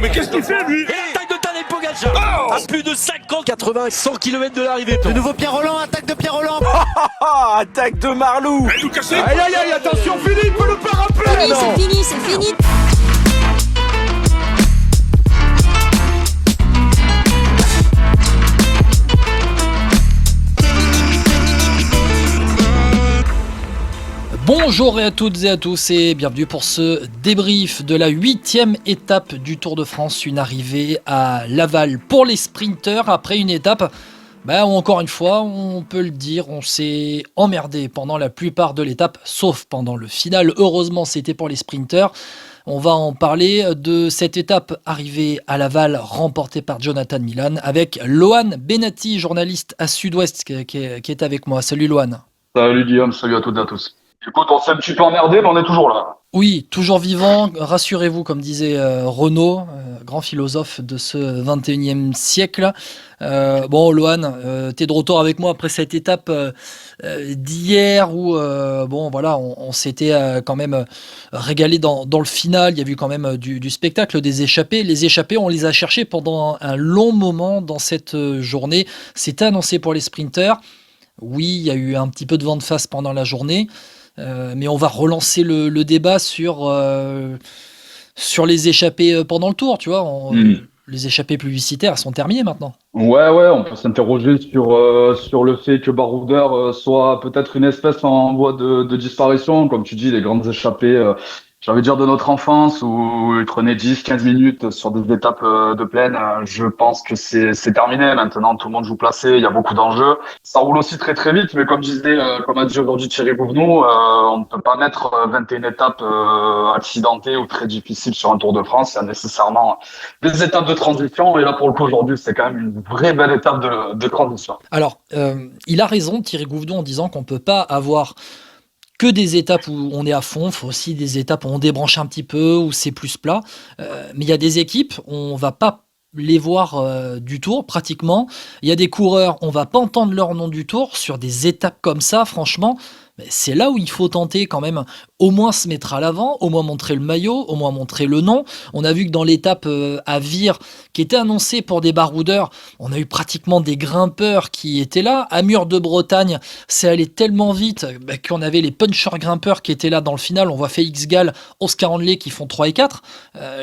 mais qu'est-ce qu'il fait, lui? Et l'attaque de Tadej Pogacar à plus de 50, 80, 100 km de l'arrivée. De nouveau Pierre Rolland, attaque de Pierre Rolland. Attaque de Marlou. Aïe, aïe, aïe, attention, Philippe peut le pas rappeler. C'est fini. Bonjour à toutes et à tous et bienvenue pour ce débrief de la 8e étape du Tour de France, une arrivée à Laval pour les sprinteurs après une étape où encore une fois, on peut le dire, on s'est emmerdé pendant la plupart de l'étape, sauf pendant le final. Heureusement, c'était pour les sprinteurs. On va en parler de cette étape arrivée à Laval, remportée par Jonathan Milan, avec Lohan Benati, journaliste à Sud-Ouest, qui est avec moi. Salut Lohan. Salut Guillaume, salut à toutes et à tous. Écoute, on s'est un petit peu emmerdé, mais on est toujours là. Oui, toujours vivant, rassurez-vous, comme disait Renaud, grand philosophe de ce 21e siècle. Lohan, t'es de retour avec moi après cette étape d'hier où on s'était quand même régalé dans le final. Il y a eu quand même du spectacle, des échappées. Les échappées, on les a cherchées pendant un long moment dans cette journée. C'était annoncé pour les sprinteurs. Oui, il y a eu un petit peu de vent de face pendant la journée. Mais on va relancer le débat sur les échappées pendant le tour, tu vois. Les échappées publicitaires, elles sont terminées maintenant. Ouais, on peut s'interroger sur le fait que Baroudeur soit peut-être une espèce en voie de disparition, comme tu dis, les grandes échappées, j'ai envie de dire de notre enfance, où il prenait 10-15 minutes sur des étapes de plaine. Je pense que c'est terminé. Maintenant, tout le monde joue placé, il y a beaucoup d'enjeux. Ça roule aussi très très vite, mais comme a dit aujourd'hui Thierry Bouvenou, on ne peut pas mettre 21 étapes accidentées ou très difficiles sur un Tour de France. Il y a nécessairement des étapes de transition, et là pour le coup aujourd'hui, c'est quand même une vraie belle étape de transition. Alors, il a raison, Thierry Bouvenou, en disant qu'on ne peut pas avoir que des étapes où on est à fond, il faut aussi des étapes où on débranche un petit peu, où c'est plus plat. Mais il y a des équipes, on va pas les voir du Tour, pratiquement. Il y a des coureurs, on va pas entendre leur nom du Tour. Sur des étapes comme ça, franchement, c'est là où il faut tenter quand même, au moins se mettre à l'avant, au moins montrer le maillot, au moins montrer le nom. On a vu que dans l'étape à Vire, qui était annoncée pour des baroudeurs, on a eu pratiquement des grimpeurs qui étaient là. À Mur de Bretagne, c'est allé tellement vite qu'on avait les punchers grimpeurs qui étaient là dans le final. On voit Félix Gall, Oscar Handley qui font 3 et 4.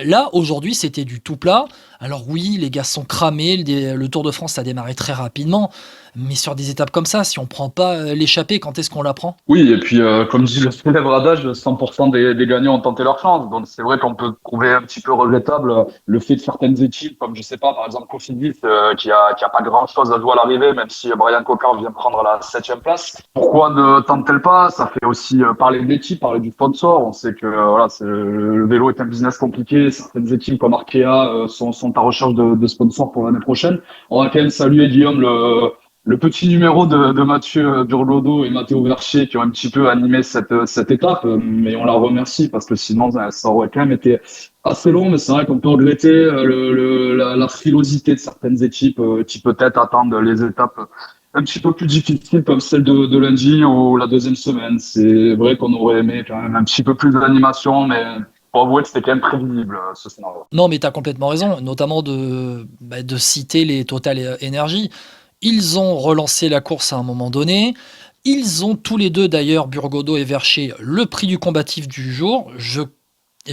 Là, aujourd'hui, c'était du tout plat. Alors oui, les gars sont cramés, le Tour de France a démarré très rapidement, mais sur des étapes comme ça, si on prend pas l'échappée, quand est-ce qu'on la prend ? Oui, et puis comme dit le célèbre adage, 100% des gagnants ont tenté leur chance. Donc c'est vrai qu'on peut trouver un petit peu regrettable le fait de certaines équipes, comme je sais pas, par exemple Cofidis, qui a pas grand-chose à jouer à l'arrivée, même si Brian Cocard vient prendre la 7e place. Pourquoi ne tente-t-elle pas ? Ça fait aussi parler de l'équipe, parler du sponsor. On sait que le vélo est un business compliqué. Certaines équipes comme Arkea sont à recherche de sponsors pour l'année prochaine. On va quand même saluer Guillaume le petit numéro de Mathieu Burgodeau et Matteo Verchier qui ont un petit peu animé cette étape, mais on la remercie parce que sinon ça aurait quand même été assez long. Mais c'est vrai qu'on peut regretter la frilosité de certaines équipes qui peut-être attendent les étapes un petit peu plus difficiles comme celle de lundi ou la deuxième semaine. C'est vrai qu'on aurait aimé quand même un petit peu plus d'animation, mais pour avouer que c'était quand même prévisible ce scénario. Non, mais tu as complètement raison, notamment de citer les Total Energy. Ils ont relancé la course à un moment donné. Ils ont tous les deux, d'ailleurs, Burgodeau et Verchier, le prix du combatif du jour. Je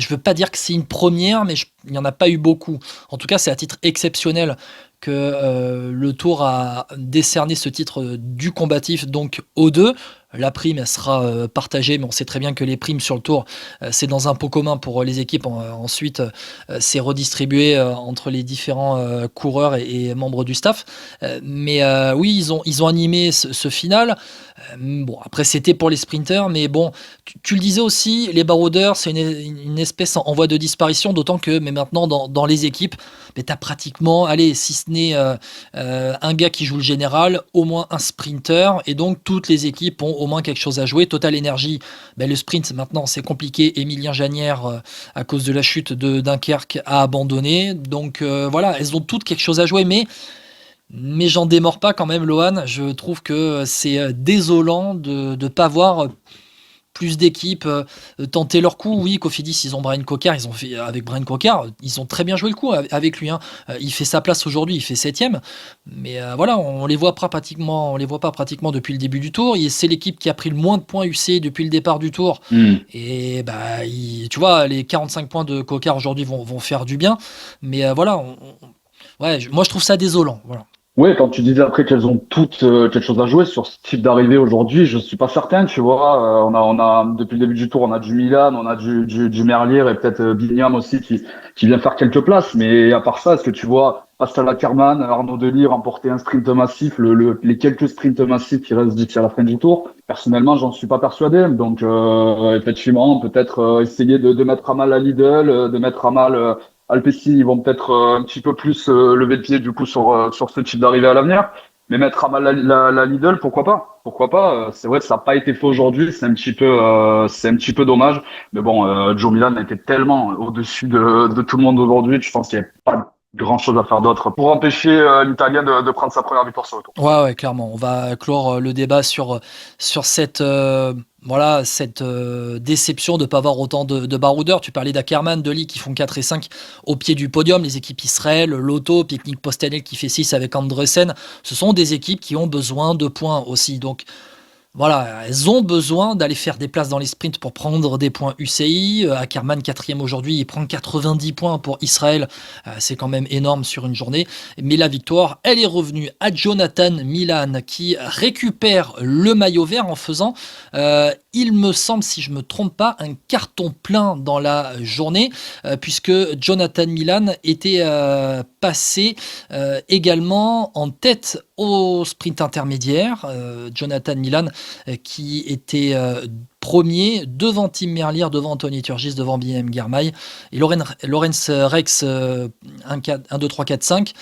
veux pas dire que c'est une première, mais il n'y en a pas eu beaucoup. En tout cas, c'est à titre exceptionnel que le Tour a décerné ce titre du combatif donc aux deux. La prime, elle sera partagée, mais on sait très bien que les primes sur le Tour, c'est dans un pot commun pour les équipes. Ensuite, c'est redistribué entre les différents coureurs et membres du staff. Mais oui, ils ont animé ce final. Après, c'était pour les sprinters, mais bon, tu le disais aussi, les baroudeurs, c'est une espèce en voie de disparition, d'autant que mais maintenant, dans les équipes, tu as pratiquement, si ce n'est un gars qui joue le général, au moins un sprinter, et donc toutes les équipes ont au moins quelque chose à jouer. Total Energy, le sprint maintenant c'est compliqué. Émilien Janière, à cause de la chute de Dunkerque, a abandonné. Donc elles ont toutes quelque chose à jouer, mais j'en démords pas quand même, Lohan. Je trouve que c'est désolant de ne pas voir plus d'équipes tenter leur coup. Oui, Cofidis, ils ont Brian Cocard, ils ont fait avec Brian Cocard, ils ont très bien joué le coup avec lui. Hein. Il fait sa place aujourd'hui, il fait 7e. Mais voilà, on les voit pas pratiquement depuis le début du tour. C'est l'équipe qui a pris le moins de points UC depuis le départ du tour. Et bah, tu vois, les 45 points de Cocard aujourd'hui vont faire du bien. Mais voilà, moi je trouve ça désolant. Voilà. Oui, quand tu disais après qu'elles ont toutes quelque chose à jouer sur ce type d'arrivée aujourd'hui, je suis pas certain, tu vois. On a depuis le début du tour, on a du Milan, on a du Merlier et peut-être Bignam aussi qui vient faire quelques places. Mais à part ça, est-ce que tu vois Pascal Ackermann, Arnaud Delis remporter un sprint massif, les quelques sprints massifs qui restent d'ici à la fin du tour? Personnellement, j'en suis pas persuadé. Donc effectivement, peut-être essayer de mettre à mal la Lidl, de mettre à mal Alpecin, ils vont peut-être un petit peu plus lever le pied du coup sur ce type d'arrivée à l'avenir. Mais mettre à mal la Lidl, pourquoi pas? Pourquoi pas? C'est vrai que ça n'a pas été fait aujourd'hui, c'est un petit peu dommage. Mais bon, Joe Milan a été tellement au-dessus de tout le monde aujourd'hui, je pense qu'il n'y a pas grand-chose à faire d'autre pour empêcher l'Italien de prendre sa première victoire sur le tour. Ouais, clairement. On va clore le débat sur cette déception de ne pas avoir autant de baroudeurs. Tu parlais d'Ackermann, de Lee qui font 4 et 5 au pied du podium. Les équipes Israël, Lotto, Picnic Postanel qui fait 6 avec Andresen. Ce sont des équipes qui ont besoin de points aussi. Donc, voilà, elles ont besoin d'aller faire des places dans les sprints pour prendre des points UCI. Ackermann, 4e aujourd'hui, il prend 90 points pour Israël. C'est quand même énorme sur une journée. Mais la victoire, elle est revenue à Jonathan Milan qui récupère le maillot vert en faisant, il me semble, si je ne me trompe pas, un carton plein dans la journée, puisque Jonathan Milan était passé également en tête au sprint intermédiaire. Jonathan Milan qui était premier devant Tim Merlier, devant Anthony Turgis, devant BM Girmay et Lorenz Rex 1, 2, 3, 4, 5.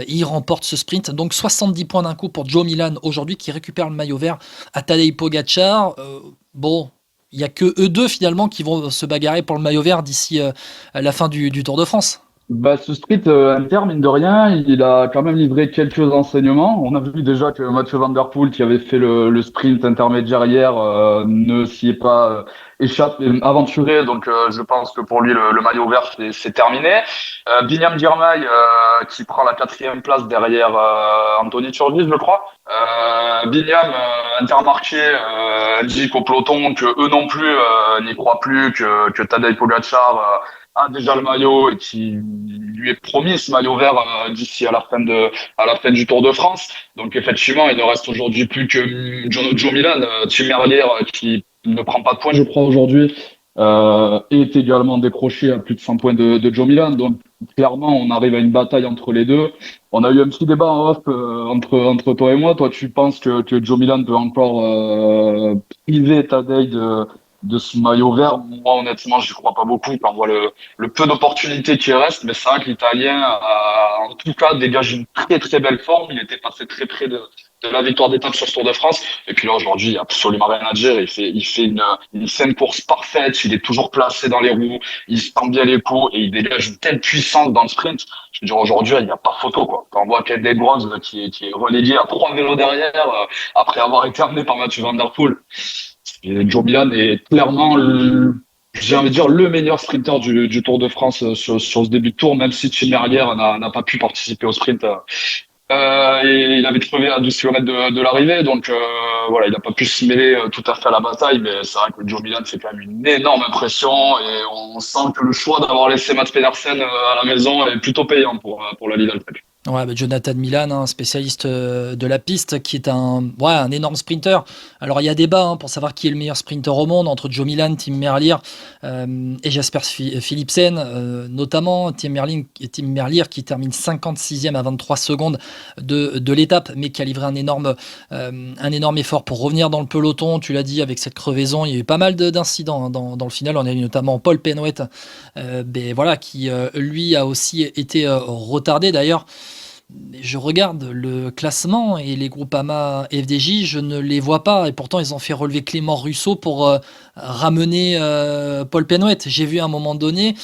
Il remporte ce sprint. Donc 70 points d'un coup pour Joe Milan aujourd'hui qui récupère le maillot vert à Tadej Pogacar. Bon, il n'y a que eux deux finalement qui vont se bagarrer pour le maillot vert d'ici la fin du Tour de France. Bah, ce sprint inter, mine de rien, il a quand même livré quelques enseignements. On a vu déjà que Mathieu Van Der Poel, qui avait fait le sprint intermédiaire hier, ne s'y est pas aventuré. Donc, je pense que pour lui, le maillot vert, c'est terminé. Binyam Girmay, qui prend la 4e place derrière Anthony Turgis, je crois. Binyam, Intermarché, dit qu'au peloton que eux non plus n'y croient plus, que Tadej Pogacar a déjà le maillot et qui lui est promis ce maillot vert d'ici à la fin du Tour de France. Donc effectivement, il ne reste aujourd'hui plus que Joe Milan, Tim Merlier qui ne prend pas de points, je crois, aujourd'hui, est également décroché à plus de 100 points de Joe Milan. Donc clairement, on arrive à une bataille entre les deux. On a eu un petit débat en off entre toi et moi. Toi, tu penses que Joe Milan peut encore priver Tadej de ce maillot vert? Moi, honnêtement, j'y crois pas beaucoup quand on voit le peu d'opportunités qui restent, mais c'est vrai que l'Italien a, en tout cas, dégagé une très très belle forme. Il était passé très près de la victoire d'étape sur ce Tour de France. Et puis là, aujourd'hui, il n'y a absolument rien à dire. Il fait une scène course parfaite. Il est toujours placé dans les roues. Il se tend bien les coups et il dégage une telle puissance dans le sprint. Je veux dire, aujourd'hui, il n'y a pas photo, quoi. Quand on voit Kate Desgroves qui est relégué à 3 vélos derrière, après avoir été amené par Mathieu Van Der Poel. Et Joe Milan est clairement, j'ai envie de dire, le meilleur sprinter du Tour de France sur ce début de tour, même si Tim Merlier n'a pas pu participer au sprint. Et il avait crevé à 12 km de l'arrivée, donc voilà, il n'a pas pu se mêler tout à fait à la bataille, mais c'est vrai que Joe Milan, c'est quand même une énorme impression, et on sent que le choix d'avoir laissé Mats Pedersen à la maison est plutôt payant pour la Lidl. Ouais, Jonathan Milan, spécialiste de la piste, qui est un énorme sprinter. Alors il y a débat pour savoir qui est le meilleur sprinter au monde entre Joe Milan, Tim Merlier et Jasper Philipsen, notamment Tim Merlier qui termine 56e à 23 secondes de l'étape, mais qui a livré un énorme effort pour revenir dans le peloton. Tu l'as dit, avec cette crevaison, il y a eu pas mal d'incidents dans le final. On a eu notamment Paul Penouet, qui lui a aussi été retardé d'ailleurs. Je regarde le classement et les Groupama FDJ, je ne les vois pas, et pourtant ils ont fait relever Clément Russo pour ramener Paul Penouet. J'ai vu à un moment donné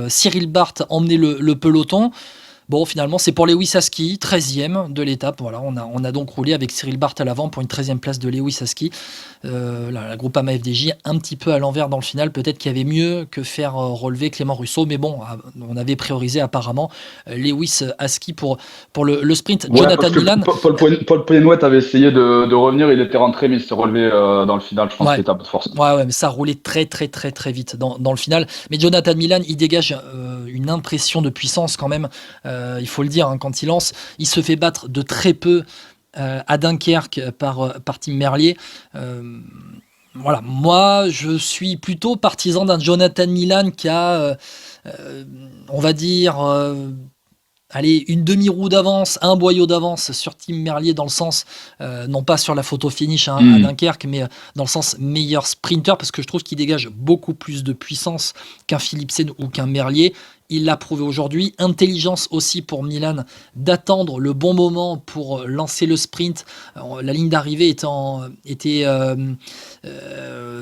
Cyril Barth emmener le peloton. Bon, finalement, c'est pour Lewis Husky, 13e de l'étape. Voilà, on a donc roulé avec Cyril Barth à l'avant pour une 13e place de Lewis Husky. La Groupama FDJ, un petit peu à l'envers dans le final. Peut-être qu'il y avait mieux que faire relever Clément Russo. Mais bon, on avait priorisé apparemment Lewis Husky pour le sprint. Ouais, Jonathan parce que Milan. Paul Pénouet avait essayé de revenir, il était rentré, mais il s'est relevé dans le final, je pense, Ouais. l'étape de force. Ouais, mais ça roulait très vite dans le final. Mais Jonathan Milan, il dégage une impression de puissance quand même. Il faut le dire, hein, quand il lance, il se fait battre de très peu à Dunkerque par Tim Merlier. Voilà, moi je suis plutôt partisan d'un Jonathan Milan qui a, on va dire, allez, une demi-roue d'avance, un boyau d'avance sur Tim Merlier dans le sens, non pas sur la photo finish à Dunkerque, mais dans le sens meilleur sprinter, parce que je trouve qu'il dégage beaucoup plus de puissance qu'un Philipsen ou qu'un Merlier. Il l'a prouvé aujourd'hui. Intelligence aussi pour Milan d'attendre le bon moment pour lancer le sprint. La ligne d'arrivée était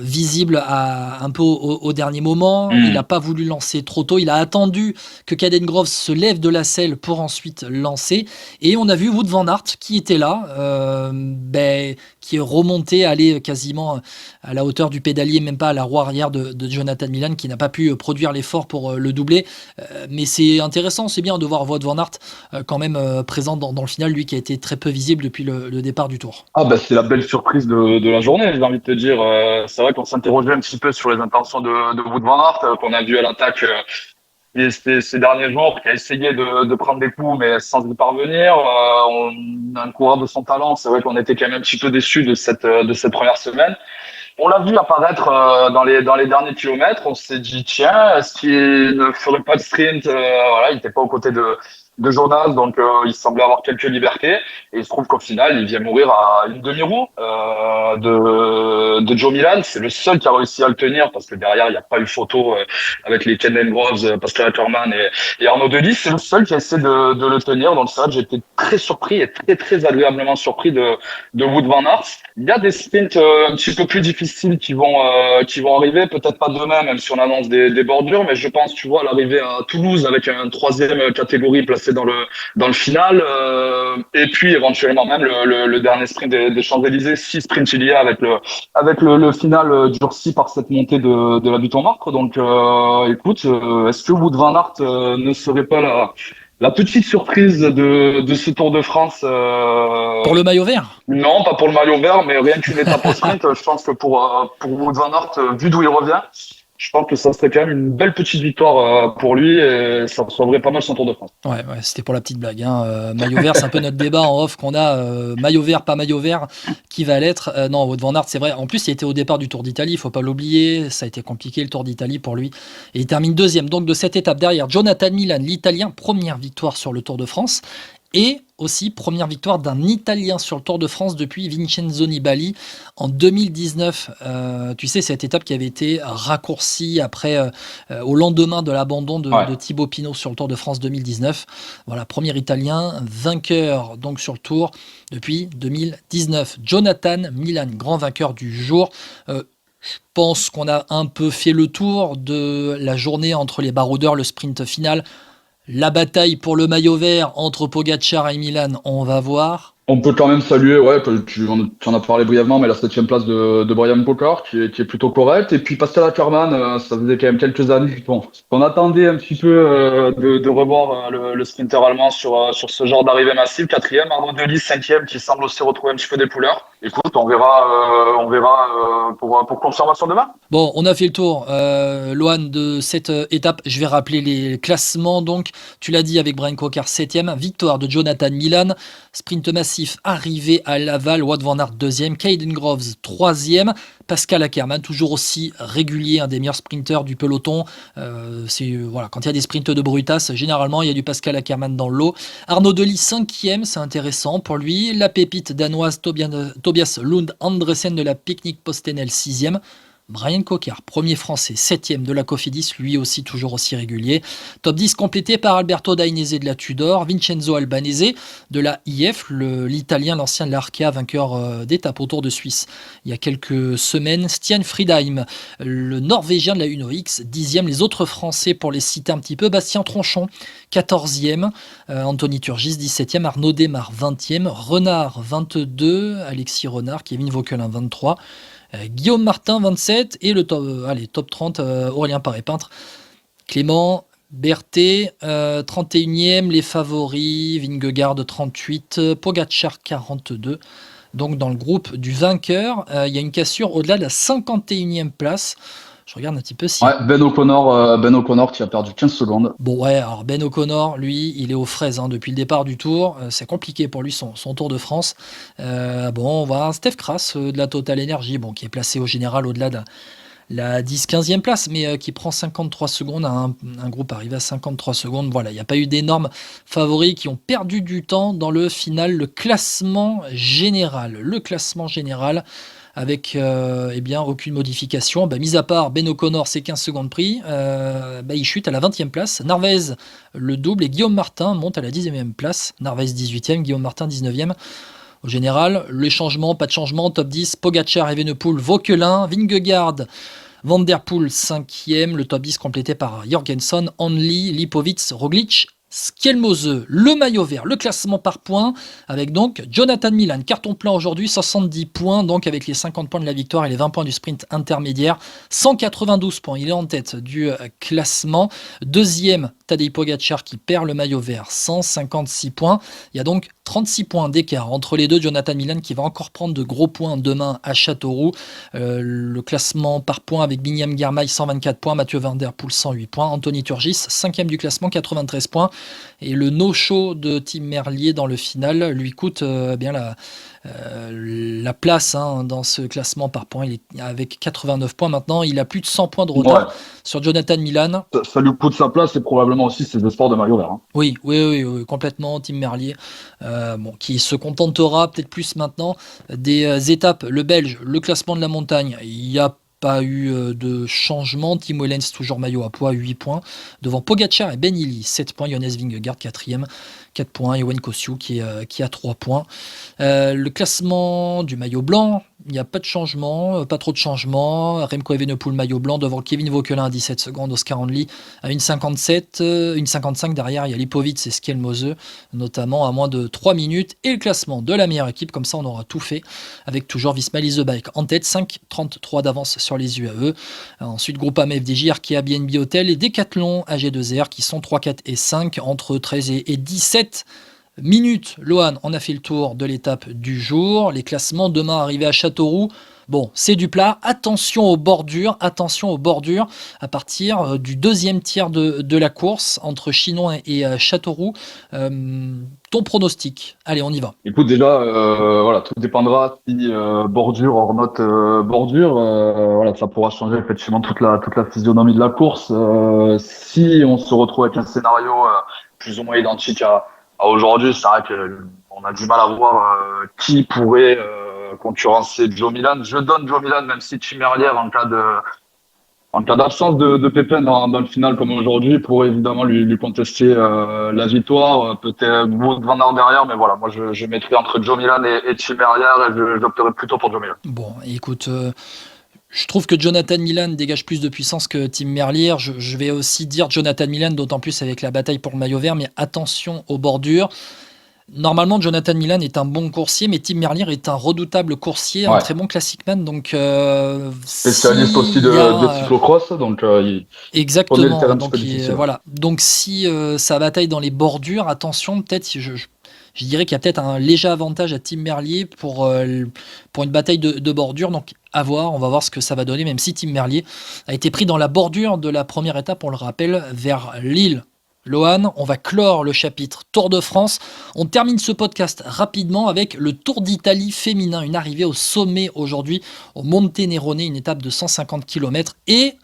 visible un peu au dernier moment. Il n'a pas voulu lancer trop tôt. Il a attendu que Caden Groves se lève de la selle pour ensuite lancer. Et on a vu Wout van Aert qui était là, qui est remonté, aller quasiment à la hauteur du pédalier, même pas à la roue arrière de Jonathan Milan, qui n'a pas pu produire l'effort pour le doubler. Mais c'est intéressant, c'est bien de voir Wout van Aert quand même présent dans le final, lui qui a été très peu visible depuis le départ du Tour. Ah c'est la belle surprise de la journée, j'ai envie de te dire. C'est vrai qu'on s'interrogeait un petit peu sur les intentions de Wout van Aert, qu'on a vu à l'attaque ces derniers jours, qui a essayé de prendre des coups, mais sans y parvenir. On a un coureur de son talent, c'est vrai qu'on était quand même un petit peu déçus de cette première semaine. On l'a vu apparaître dans les derniers kilomètres. On s'est dit tiens, est-ce qu'il ne ferait pas de sprint? Voilà, il n'était pas aux côtés de Jonas, donc il semblait avoir quelques libertés. Et il se trouve qu'au final, il vient mourir à une demi-roue de Joe Milan. C'est le seul qui a réussi à le tenir, parce que derrière, il n'y a pas eu photo avec les Caden Groves, Pascal Ackermann et Arnaud Delis. C'est le seul qui a essayé de le tenir. Donc c'est vrai que j'ai été très surpris et très agréablement surpris de Wout van Aert. Il y a des sprints un petit peu plus difficiles qui vont arriver, peut-être pas demain, même si on annonce des bordures, mais je pense, tu vois, à l'arrivée à Toulouse avec un troisième catégorie placé dans le final, et puis éventuellement même le dernier sprint des Champs-Élysées, si sprint il y a avec le final durci par cette montée de la butte en marque. Donc écoute, est-ce que Wout van Aert ne serait pas la petite surprise de ce Tour de France Pour le maillot vert? Non, pas pour le maillot vert, mais rien qu'une étape au sprint, je pense que pour Wout van Aert, vu d'où il revient, je pense que ça serait quand même une belle petite victoire pour lui, et ça sauverait pas mal son Tour de France. Ouais, c'était pour la petite blague. Maillot vert, c'est un peu notre débat en off qu'on a. Maillot vert, pas maillot vert, qui va l'être? Non, Wout van Aert, c'est vrai. En plus, il était au départ du Tour d'Italie, il faut pas l'oublier. Ça a été compliqué le Tour d'Italie pour lui. Et il termine deuxième donc de cette étape derrière Jonathan Milan, l'Italien, première victoire sur le Tour de France. Et aussi première victoire d'un Italien sur le Tour de France depuis Vincenzo Nibali en 2019. Tu sais, cette étape qui avait été raccourcie au lendemain de l'abandon de Thibaut Pinot sur le Tour de France 2019. Voilà, premier Italien vainqueur donc sur le Tour depuis 2019. Jonathan Milan, grand vainqueur du jour. Je pense qu'on a un peu fait le tour de la journée entre les baroudeurs, le sprint final. La bataille pour le maillot vert entre Pogačar et Milan, on va voir. On peut quand même saluer, tu en as parlé brièvement, mais la 7e place de Brian Cocard, qui est plutôt correcte. Et puis Pascal Ackermann, ça faisait quand même quelques années qu'on attendait un petit peu de revoir le sprinter allemand sur ce genre d'arrivée massive. 4e, Arnaud Delis, 5e, qui semble aussi retrouver un petit peu des couleurs. Écoute, on verra pour confirmation demain. Bon, on a fait le tour, Loan, de cette étape. Je vais rappeler les classements. Donc, tu l'as dit avec Brian Cocard, 7e. Victoire de Jonathan Milan. Sprint massif arrivé à Laval. Wout van Aert, 2e. Caden Groves, 3e. Pascal Ackermann, toujours aussi régulier, un des meilleurs sprinters du peloton. Quand il y a des sprints de brutasse, généralement, il y a du Pascal Ackermann dans le lot. Arnaud Delis, 5e, c'est intéressant pour lui. La pépite danoise Tobias Lund Andresen de la Picnic Postenel, 6e. Brian Cocard, premier français, 7e de la Cofidis, lui aussi toujours aussi régulier. Top 10 complété par Alberto Dainese de la Tudor, Vincenzo Albanese de la IF, l'italien, l'ancien de l'Arkea, vainqueur d'étape au Tour de Suisse il y a quelques semaines. Stian Friedheim, le norvégien de la Uno X, 10e. Les autres français, pour les citer un petit peu, Bastien Tronchon, 14e. Anthony Turgis, 17e. Arnaud Desmar, 20e. Renard, 22. Alexis Renard, Kevin Vauquelin, 23. Guillaume Martin, 27. Et le top 30, Aurélien Paré-Peintre. Clément Berthet, 31e. Les favoris, Vingegaard, 38. Pogacar, 42. Donc dans le groupe du vainqueur, il y a une cassure au-delà de la 51e place. Je regarde un petit peu si... Ouais, Ben O'Connor qui a perdu 15 secondes. Bon ouais, alors Ben O'Connor, lui, il est aux fraises depuis le départ du Tour. C'est compliqué pour lui son Tour de France. On va un Steph Kras de la Total Energy, qui est placé au général au-delà de la 10-15e place, mais qui prend 53 secondes à un groupe arrivé à 53 secondes. Voilà, il n'y a pas eu d'énormes favoris qui ont perdu du temps dans le final. Le classement général avec aucune modification. Mis à part Ben O'Connor, c'est 15 secondes pris, il chute à la 20e place. Narvaez, le double, et Guillaume Martin monte à la 10e place. Narvaez 18e, Guillaume Martin 19e. Au général, les changements, pas de changement. Top 10, Pogacar, Evenepoel, Vauquelin, Vingegaard, Van Der Poel 5e. Le top 10 complété par Jorgenson, Only, Lipovitz, Roglic, Skelmose, le maillot vert, le classement par points, avec donc Jonathan Milan, carton plein aujourd'hui, 70 points, donc avec les 50 points de la victoire et les 20 points du sprint intermédiaire, 192 points, il est en tête du classement. Deuxième, Tadej Pogacar qui perd le maillot vert, 156 points, il y a donc 36 points d'écart entre les deux. Jonathan Milan qui va encore prendre de gros points demain à Châteauroux. Le classement par points avec Binyam Girmay, 124 points, Mathieu Van Der Poel 108 points, Anthony Turgis 5e du classement, 93 points, et le no-show de Tim Merlier dans le final lui coûte la place dans ce classement par points. Il est avec 89 points maintenant, il a plus de 100 points de retard sur Jonathan Milan. Ça lui coûte sa place et probablement aussi ses espoirs de maillot vert. Oui, complètement. Tim Merlier, qui se contentera peut-être plus maintenant des étapes. Le Belge, le classement de la montagne, il n'y a pas eu de changement. Tim Wellens, toujours maillot à poids, 8 points. Devant Pogacar et Ben Illy, 7 points. Jonas Vingegaard, 4e, 4 points. Yoann Kosciu qui a 3 points. Le classement du maillot blanc, il n'y a pas de changement, pas trop de changement. Remco Evenepoel, maillot blanc, devant Kevin Vauquelin à 17 secondes. Oscar Only à 1,57, 1,55 derrière. Il y a Lipovitz et Skelmose, notamment à moins de 3 minutes. Et le classement de la meilleure équipe, comme ça on aura tout fait, avec toujours Visma Lease the Bike en tête, 5,33 d'avance sur les UAE. Ensuite, Groupama FDJ, Arkea, BNB Hotel et Decathlon AG2R qui sont 3, 4 et 5 entre 13 et 17 minutes. Lohan, on a fait le tour de l'étape du jour. Les classements demain arrivés à Châteauroux. Bon, c'est du plat. Attention aux bordures à partir du deuxième tiers de la course entre Chinon et Châteauroux. Ton pronostic? Allez, on y va. Écoute, déjà, tout dépendra si bordure, hors note bordure, ça pourra changer effectivement toute la physionomie de la course. Si on se retrouve avec un scénario plus ou moins identique à aujourd'hui, c'est vrai qu'on a du mal à voir qui pourrait concurrencer Joe Milan. Je donne Joe Milan, même si Tim Merlier, en cas d'absence de Pépin dans le final comme aujourd'hui, pourrait évidemment lui contester la victoire. Peut-être Wout van Aert derrière, mais voilà, moi je mettrais entre Joe Milan et Tim Merlier et j'opterais plutôt pour Joe Milan. Bon, écoute, je trouve que Jonathan Milan dégage plus de puissance que Tim Merlier. Je vais aussi dire Jonathan Milan, d'autant plus avec la bataille pour le maillot vert, mais attention aux bordures. Normalement, Jonathan Milan est un bon coursier, mais Tim Merlier est un redoutable coursier, un très bon classicman. Donc, spécialiste aussi de cyclocross, donc exactement. Donc, si ça bataille dans les bordures, attention, peut-être je dirais qu'il y a peut-être un léger avantage à Tim Merlier pour une bataille de bordure. Donc, à voir, on va voir ce que ça va donner, même si Tim Merlier a été pris dans la bordure de la première étape, on le rappelle, vers Lille. Lohan, on va clore le chapitre Tour de France. On termine ce podcast rapidement avec le Tour d'Italie féminin, une arrivée au sommet aujourd'hui au Monte Nerone, une étape de 150 km et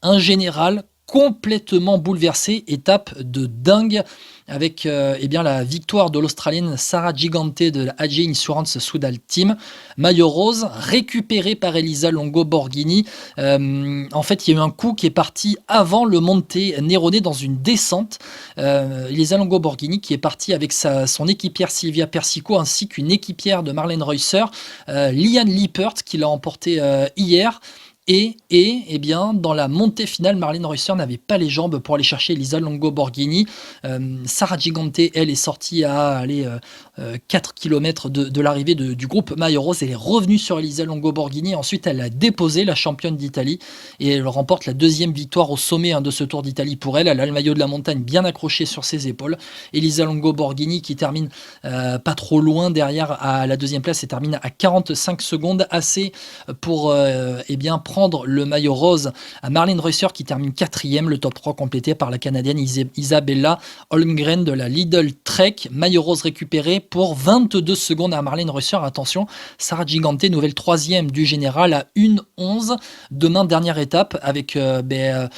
un général complètement bouleversé, étape de dingue avec la victoire de l'Australienne Sarah Gigante de la AG Insurance Soudal Team. Maillot rose récupéré par Elisa Longo Borghini. En fait, il y a eu un coup qui est parti avant le Monte Nerone dans une descente. Elisa Longo Borghini qui est partie avec son équipière Silvia Persico ainsi qu'une équipière de Marlene Reusser, Liane Lippert, qui l'a emporté hier. Et dans la montée finale, Marlene Reusser n'avait pas les jambes pour aller chercher Elisa Longo Borghini. Sarah Gigante, elle, est sortie à 4 km de l'arrivée du groupe Maillot Rose. Elle est revenue sur Elisa Longo Borghini. Ensuite, elle a déposé la championne d'Italie et elle remporte la deuxième victoire au sommet de ce Tour d'Italie pour elle. Elle a le maillot de la montagne bien accroché sur ses épaules. Elisa Longo Borghini qui termine pas trop loin derrière à la deuxième place et termine à 45 secondes, assez pour prendre le maillot rose à Marlene Reusser qui termine 4e, le top 3 complété par la Canadienne Isabella Holmgren de la Lidl Trek. Maillot rose récupéré pour 22 secondes à Marlene Reusser. Attention, Sarah Gigante, nouvelle 3e du général à 1:11. Demain, dernière étape avec une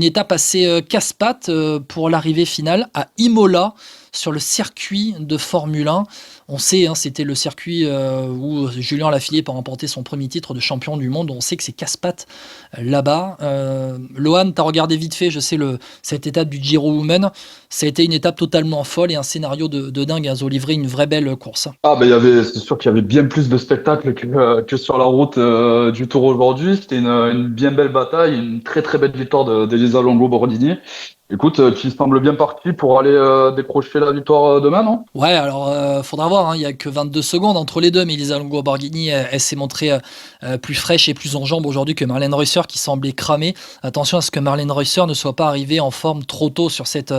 étape assez casse-pattes pour l'arrivée finale à Imola sur le circuit de Formule 1. On sait, c'était le circuit où Julien Lafilippe a remporté son premier titre de champion du monde. On sait que c'est casse-pattes là-bas. Lohan, tu as regardé vite fait, je sais, cette étape du Giro Women. Ça a été une étape totalement folle et un scénario de dingue. Ils ont livré une vraie belle course. C'est sûr qu'il y avait bien plus de spectacles que sur la route du Tour aujourd'hui. C'était une bien belle bataille, une très très belle victoire d'Elisa Longo Borghini. Écoute, qui semble bien parti pour aller décrocher la victoire demain, non? Ouais, alors faudra voir, il n'y a que 22 secondes entre les deux, mais Elisa Longo Borghini, elle s'est montrée plus fraîche et plus en jambes aujourd'hui que Marlene Reusser qui semblait cramée. Attention à ce que Marlene Reusser ne soit pas arrivée en forme trop tôt sur cette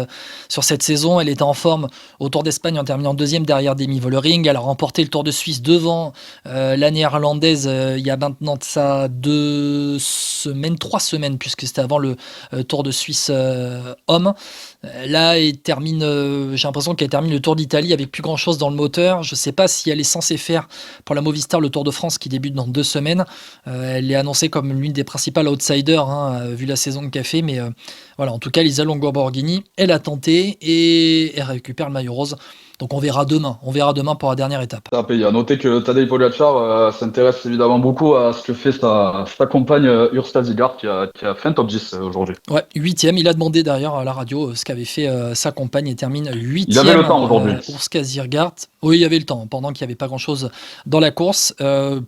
saison. Elle était en forme au Tour d'Espagne en terminant 2e derrière Demi Vollering. Elle a remporté le Tour de Suisse devant la néerlandaise il y a maintenant de ça 3 semaines, puisque c'était avant le Tour de Suisse homme. Là, elle termine, j'ai l'impression qu'elle termine le Tour d'Italie avec plus grand chose dans le moteur. Je ne sais pas si elle est censée faire pour la Movistar le Tour de France qui débute dans 2 semaines. Elle est annoncée comme l'une des principales outsiders, vu la saison qu'elle fait. Mais voilà, en tout cas, Elisa Longo Borghini, elle a tenté et elle récupère le maillot rose. Donc on verra demain pour la dernière étape. Il y a noté que Tadej Pogačar s'intéresse évidemment beaucoup à ce que fait sa compagne Ursula Zigart qui a fait un top 10 aujourd'hui. Ouais, 8e. Il a demandé d'ailleurs à la radio ce qu'avait fait sa compagne et termine 8e. Il avait le temps aujourd'hui. Ursula Zigart. Oui, il y avait le temps, pendant qu'il n'y avait pas grand-chose dans la course.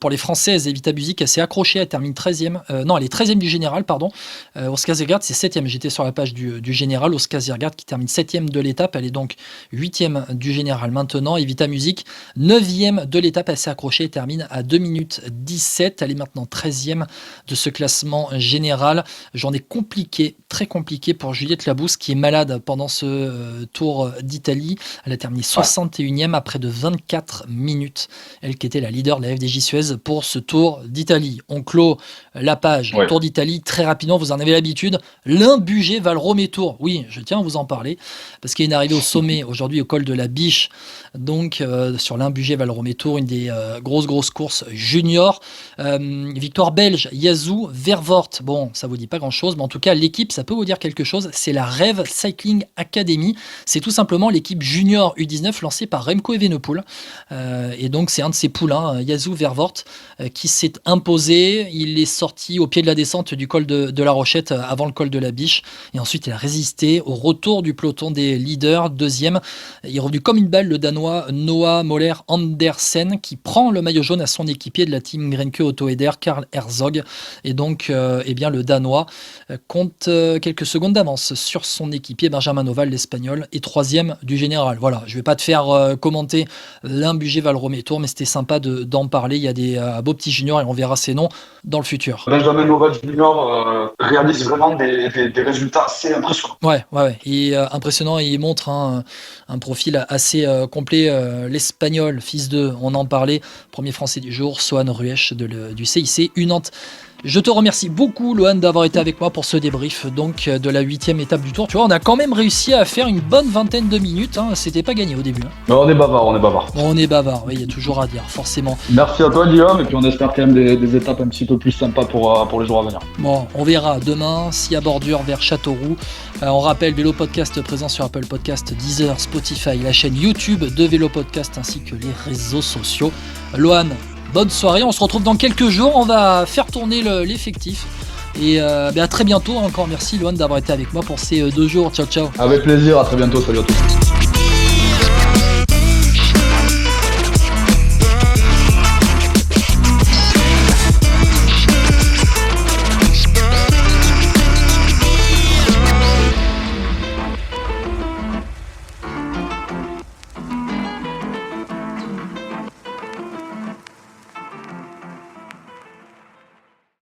Pour les Françaises, Evita Buzik, elle s'est accrochée, elle termine 13e. Elle est 13e du général, pardon. Ursula Zigart, c'est 7e. J'étais sur la page du général. Ursula Zigart qui termine 7e de l'étape. Elle est donc 8e du général maintenant. Evita Music, 9e de l'étape, elle s'est accrochée et termine à 2 minutes 17. Elle est maintenant 13e de ce classement général. Journée compliquée, très compliquée pour Juliette Labousse qui est malade pendant ce Tour d'Italie. Elle a terminé 61e après de 24 minutes. Elle qui était la leader de la FDJ Suez pour ce Tour d'Italie. On clôt la page Tour d'Italie très rapidement, vous en avez l'habitude. L'Imbugé Valrome Tour. Oui, je tiens à vous en parler parce qu'il y a une arrivée au sommet aujourd'hui au col de la Biche. Donc sur l'Imbugé Valrome Tour, une des grosses courses juniors. Victoire belge, Yazoo Vervoort. Bon, ça vous dit pas grand chose, mais en tout cas l'équipe, ça peut vous dire quelque chose. C'est la Rev Cycling Academy. C'est tout simplement l'équipe junior U19 lancée par Remco Evenepoel. Et donc c'est un de ses poulains, Yazoo Vervoort, qui s'est imposé. Il est sorti au pied de la descente du col de la Rochette avant le col de la Biche. Et ensuite il a résisté au retour du peloton des leaders. Deuxième, il est revenu comme une balle, le Danois Noah Moller Andersen, qui prend le maillot jaune à son équipier de la team Grenke Auto Eder, Karl Herzog. Et donc le Danois compte quelques secondes d'avance sur son équipier Benjamin Oval, l'Espagnol, et 3e du général. Voilà, je ne vais pas te faire commenter l'Imbugé Valrome Tour, mais c'était sympa d'en parler. Il y a des beaux petits juniors et on verra ces noms dans le futur. Benjamin Oval Junior réalise vraiment des résultats assez impressionnants. Ouais. Il est impressionnant et il montre un profil assez complet. L'Espagnol, fils de, on en parlait, premier français du jour, Sohan Ruesch du CIC U Nantes Je te remercie beaucoup, Lohan, d'avoir été avec moi pour ce débrief donc de la 8e étape du Tour. Tu vois, on a quand même réussi à faire une bonne vingtaine de minutes. Hein. C'était pas gagné au début. Hein. Mais on est bavard. On est bavard, oui, il y a toujours à dire, forcément. Merci à toi, Guillaume, et puis on espère quand même des étapes un petit peu plus sympas pour les jours à venir. Bon, on verra demain si à bordure vers Châteauroux. On rappelle Vélo Podcast présent sur Apple Podcast, Deezer, Spotify, la chaîne YouTube de Vélo Podcast ainsi que les réseaux sociaux. Lohan, bonne soirée, on se retrouve dans quelques jours, on va faire tourner l'effectif. Et à très bientôt, encore merci Lohan d'avoir été avec moi pour ces 2 jours. Ciao ciao. Avec plaisir, à très bientôt, salut à tous.